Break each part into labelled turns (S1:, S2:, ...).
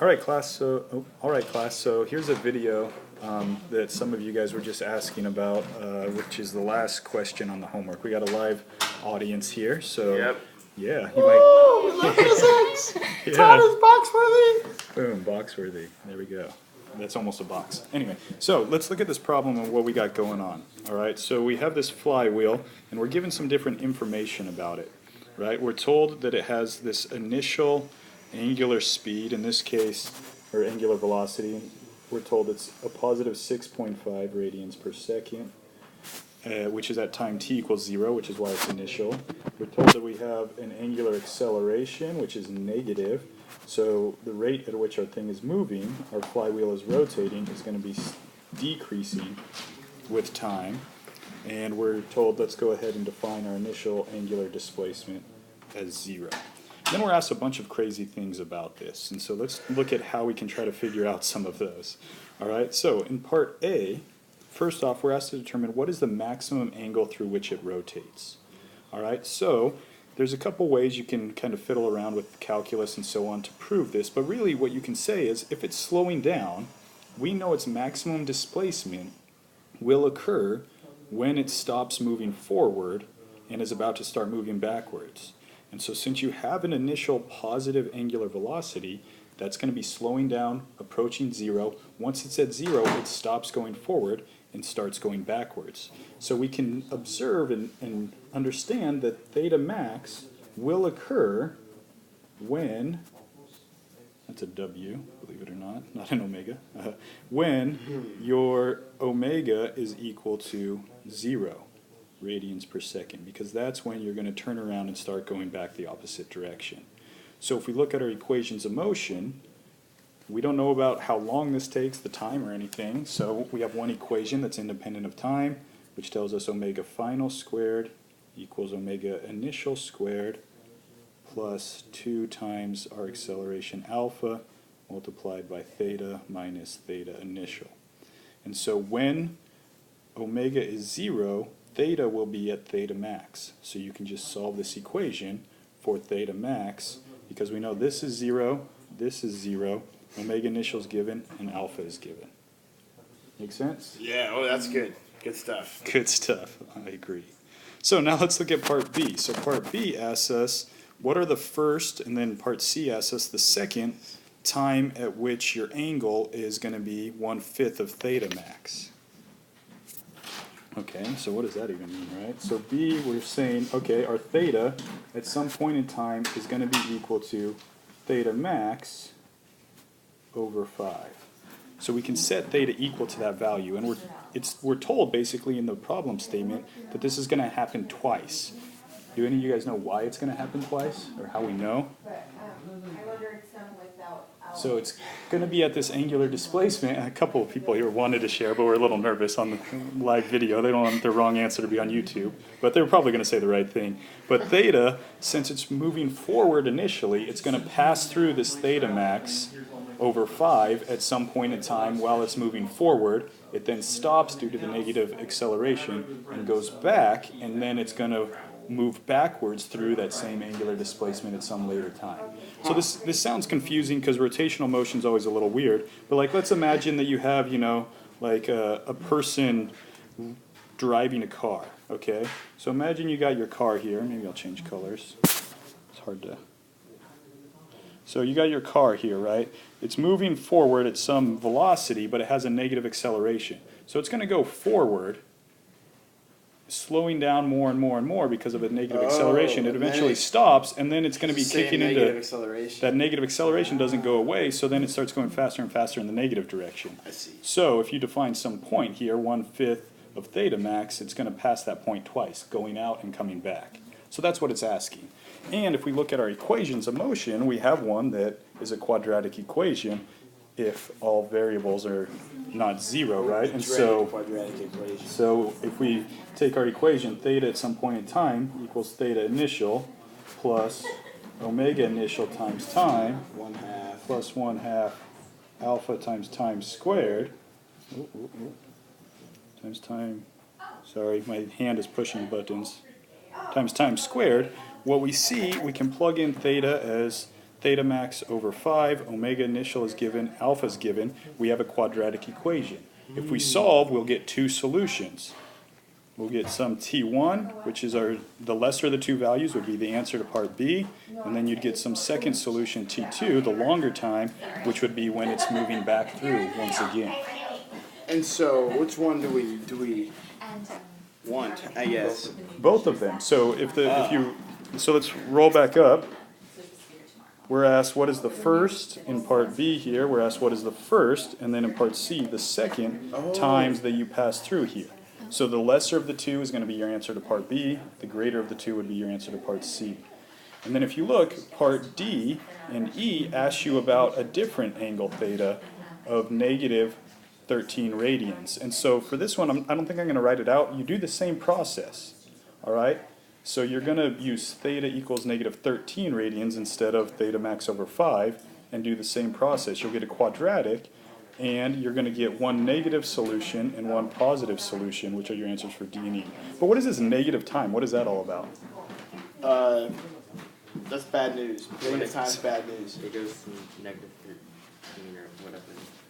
S1: All right, class. So here's a video that some of you guys were just asking about, which is the last question on the homework. We got a live audience here, so
S2: Yep.
S1: yeah,
S2: you might. We love physics.
S1: Yeah.
S2: Todd is Boxworthy.
S1: Boom, Boxworthy. There we go. That's almost a box. Anyway, so let's look at this problem and what we got going on. All right, so we have this flywheel, and we're given some different information about it. Right, we're told that it has this initial angular speed, in this case, or angular velocity. We're told it's a positive 6.5 radians per second, which is at time t equals 0, which is why it's initial. We're told that we have an angular acceleration, which is negative. So the rate at which our thing is moving, our flywheel is rotating, is going to be decreasing with time. And we're told, let's go ahead and define our initial angular displacement as 0. Then we're asked a bunch of crazy things about this, and so let's look at how we can try to figure out some of those. All right, so in part A, first off, we're asked to determine what is the maximum angle through which it rotates. All right, so there's a couple ways you can kind of fiddle around with calculus and so on to prove this, but really what you can say is if it's slowing down, we know its maximum displacement will occur when it stops moving forward and is about to start moving backwards. And so since you have an initial positive angular velocity, that's going to be slowing down, approaching 0. Once it's at 0, it stops going forward and starts going backwards. So we can observe and understand that theta max will occur when, that's a W, believe it or not an omega, when your omega is equal to 0 radians per second, because that's when you're going to turn around and start going back the opposite direction. So if we look at our equations of motion, we don't know about how long this takes, the time or anything, so we have one equation that's independent of time, which tells us omega final squared equals omega initial squared plus 2 times our acceleration alpha multiplied by theta minus theta initial. And so when omega is 0, theta will be at theta max. So you can just solve this equation for theta max because we know this is 0, omega initial is given, and alpha is given. Make sense?
S2: Yeah, oh, that's good. Good stuff.
S1: Good stuff. I agree. So now let's look at part B. So part B asks us what are the first, and then part C asks us the second time at which your angle is going to be 1/5 of theta max. Okay, so what does that even mean, right? So B, we're saying, okay, our theta at some point in time is going to be equal to theta max over 5. So we can set theta equal to that value, and we're told basically in the problem statement that this is going to happen twice. Do any of you guys know why it's going to happen twice, or how we know? So it's going to be at this angular displacement. A couple of people here wanted to share, but we're a little nervous on the live video. They don't want the wrong answer to be on YouTube, but they're probably going to say the right thing. But theta, since it's moving forward initially, it's going to pass through this theta max over 5 at some point in time while it's moving forward. It then stops due to the negative acceleration and goes back, and then it's going to move backwards through that same angular displacement at some later time. So this sounds confusing because rotational motion is always a little weird, but like let's imagine that you have, you know, like a person driving a car, okay? So imagine you got your car here. Maybe I'll change colors. It's hard to... So you got your car here, right? It's moving forward at some velocity, but it has a negative acceleration. So it's going to go forward, slowing down more and more and more because of a negative acceleration. It eventually stops, and then it's going to be kicking into that negative acceleration doesn't go away, so then it starts going faster and faster in the negative direction.
S2: I see.
S1: So if you define some point here, 1/5 of theta max, it's going to pass that point twice, going out and coming back. So that's what it's asking. And if we look at our equations of motion, we have one that is a quadratic equation if all variables are not 0, right? And so if we take our equation, theta at some point in time equals theta initial plus omega initial times time plus 1/2 alpha times time squared times time, sorry, my hand is pushing buttons, times time squared. What we see, we can plug in theta as theta max over 5, omega initial is given, alpha is given, we have a quadratic equation. If we solve, we'll get two solutions. We'll get some T1, which is the lesser of the two values would be the answer to part B, and then you'd get some second solution T2, the longer time, which would be when it's moving back through once again.
S2: And so, which one do we want? I guess.
S1: Both of them. So so let's roll back up. We're asked what is the first in part B here. We're asked what is the first, and then in part C, the second times that you pass through here. So the lesser of the two is going to be your answer to part B. The greater of the two would be your answer to part C. And then if you look, part D and E asks you about a different angle theta of negative 13 radians. And so for this one, I don't think I'm going to write it out. You do the same process, all right? So you're going to use theta equals negative 13 radians instead of theta max over 5 and do the same process. You'll get a quadratic, and you're going to get one negative solution and one positive solution, which are your answers for D and E. But what is this negative time? What is that all about?
S2: That's bad news. Negative time's bad news.
S3: It goes from negative 13 or whatever.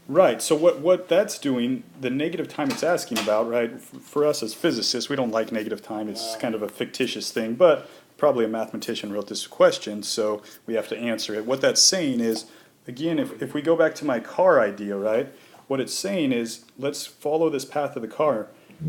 S1: Right, so what that's doing, the negative time it's asking about, right, for us as physicists, we don't like negative time. It's kind of a fictitious thing, but probably a mathematician wrote this question, so we have to answer it. What that's saying is, again, if we go back to my car idea, right, what it's saying is, let's follow this path of the car.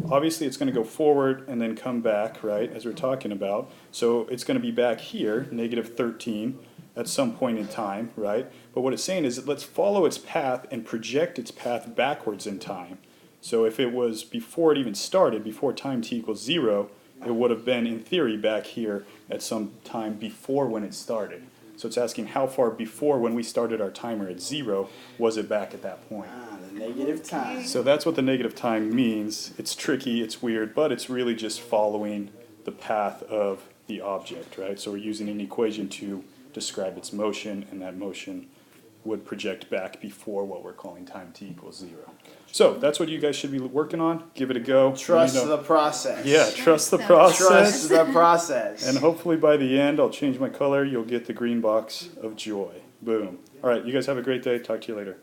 S1: Obviously, it's going to go forward and then come back, right, as we're talking about. So it's going to be back here, negative 13, at some point in time, right? But what it's saying is, let's follow its path and project its path backwards in time. So if it was before it even started, before time t equals 0, it would have been, in theory, back here at some time before when it started. So it's asking how far before when we started our timer at 0 was it back at that point.
S2: The negative time.
S1: So that's what the negative time means. It's tricky, it's weird, but it's really just following the path of the object, right? So we're using an equation to describe its motion, and that motion would project back before what we're calling time t equals 0. So that's what you guys should be working on. Give it a go.
S2: Trust the process.
S1: Yeah, trust the process.
S2: Trust the process.
S1: And hopefully by the end, I'll change my color. You'll get the green box of joy. Boom. All right, you guys have a great day. Talk to you later.